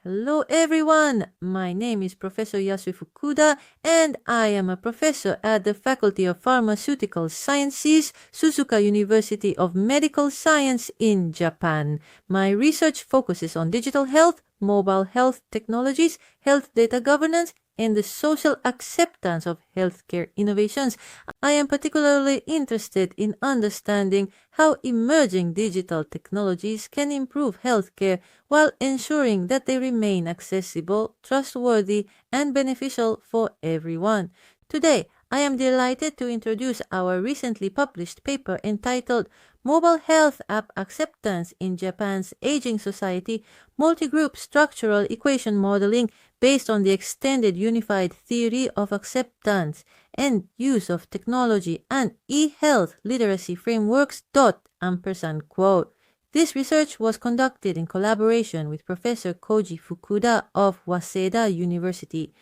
Hello everyone, my name is Professor Yasue Fukuda and I am a professor at the Faculty of Pharmaceutical Sciences, Suzuka University of Medical Science in Japan. My research focuses on digital health, mobile health technologies, health data governance, and the social acceptance of healthcare innovations. I am particularly interested in understanding how emerging digital technologies can improve healthcare while ensuring that they remain accessible, trustworthy, and beneficial for everyone. Today, I am delighted to introduce our recently published paper entitled Mobile Health App Acceptance in Japan's Aging Society, Multigroup Structural Equation Modeling based on the Extended Unified Theory of Acceptance and Use of Technology and eHealth Literacy Frameworks. Quote. This research was conducted in collaboration with Professor Koji Fukuda of Waseda University.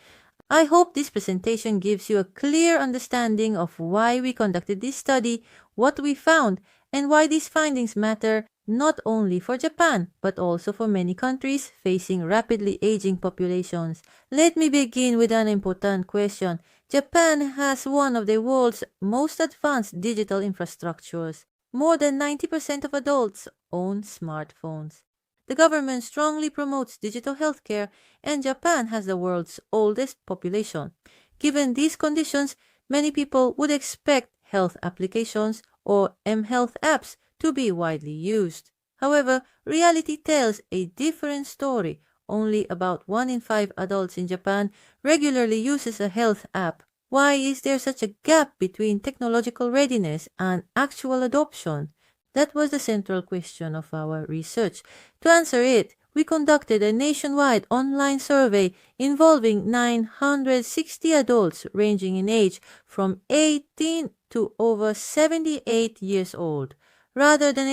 I hope this presentation gives you a clear understanding of why we conducted this study, what we found, and why these findings matter not only for Japan, but also for many countries facing rapidly aging populations. Let me begin with an important question. Japan has one of the world's most advanced digital infrastructures. More than 90% of adults own smartphones. The government strongly promotes digital healthcare, and Japan has the world's oldest population. Given these conditions, many people would expect health applications or mHealth apps to be widely used. However, reality tells a different story. Only about 1 in 5 adults in Japan regularly uses a health app. Why is there such a gap between technological readiness and actual adoption? That was the central question of our research. To answer it, we conducted a nationwide online survey involving 960 adults ranging in age from 18 to over 78 years old. Rather than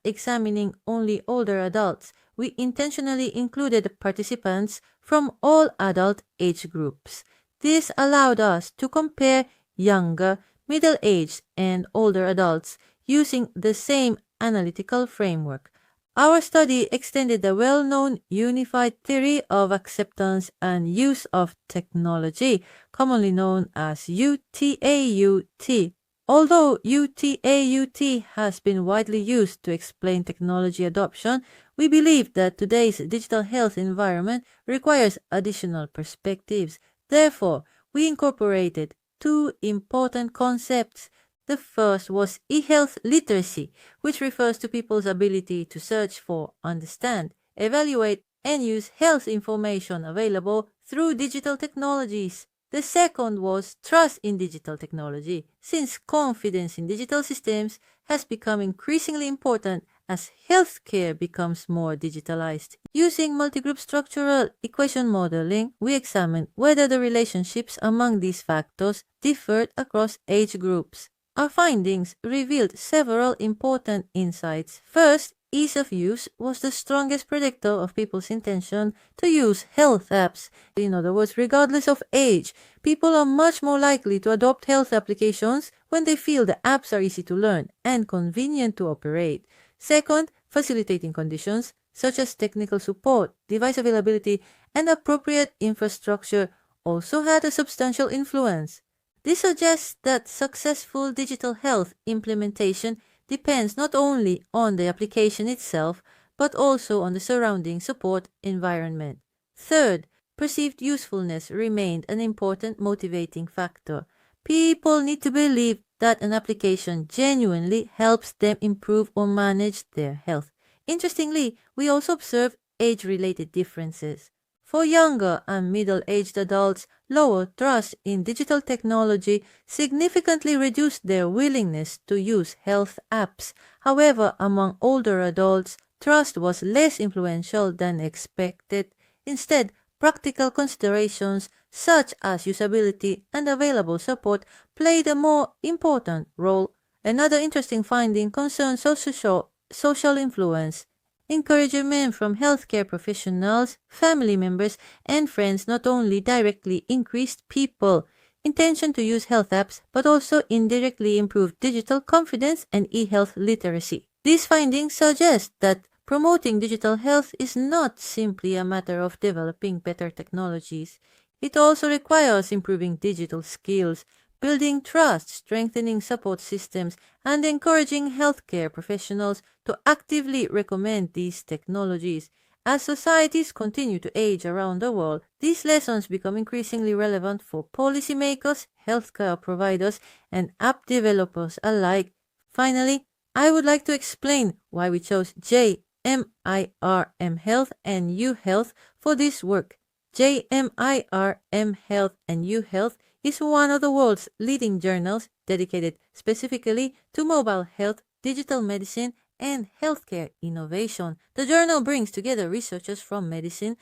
examining only older adults, we intentionally included participants from all adult age groups. This allowed us to compare younger, middle-aged, and older adults using the same analytical framework. Our study extended the well-known Unified Theory of Acceptance and Use of Technology, commonly known as UTAUT. Although UTAUT has been widely used to explain technology adoption, we believe that today's digital health environment requires additional perspectives. Therefore, we incorporated 2 important concepts. The first was eHealth literacy, which refers to people's ability to search for, understand, evaluate, and use health information available through digital technologies. The second was trust in digital technology, since confidence in digital systems has become increasingly important as healthcare becomes more digitalized. Using multigroup structural equation modeling, we examined whether the relationships among these factors differed across age groups. Our findings revealed several important insights. First, ease of use was the strongest predictor of people's intention to use health apps. In other words, regardless of age, people are much more likely to adopt health applications when they feel the apps are easy to learn and convenient to operate. Second, facilitating conditions such as technical support, device availability, and appropriate infrastructure also had a substantial influence. This suggests that successful digital health implementation depends not only on the application itself, but also on the surrounding support environment. Third, perceived usefulness remained an important motivating factor. People need to believe that an application genuinely helps them improve or manage their health. Interestingly, we also observed age-related differences. For younger and middle-aged adults, lower trust in digital technology significantly reduced their willingness to use health apps. However, among older adults, trust was less influential than expected. Instead, practical considerations such as usability and available support played a more important role. Another interesting finding concerns social influence. Encouragement from healthcare professionals, family members, and friends not only directly increased people's intention to use health apps, but also indirectly improved digital confidence and eHealth literacy. These findings suggest that Promoting digital health is not simply a matter of developing better technologies. It also requires improving digital skills, building trust, strengthening support systems, and encouraging healthcare professionals to actively recommend these technologies. As societies continue to age around the world, these lessons become increasingly relevant for policymakers, healthcare providers, and app developers alike. Finally, I would like to explain why we chose JMIR mHealth and eHealth for this work. JMIR mHealth and eHealth is one of the world's leading journals dedicated specifically to mobile health, digital medicine, and healthcare innovation. The journal brings together researchers from medicine,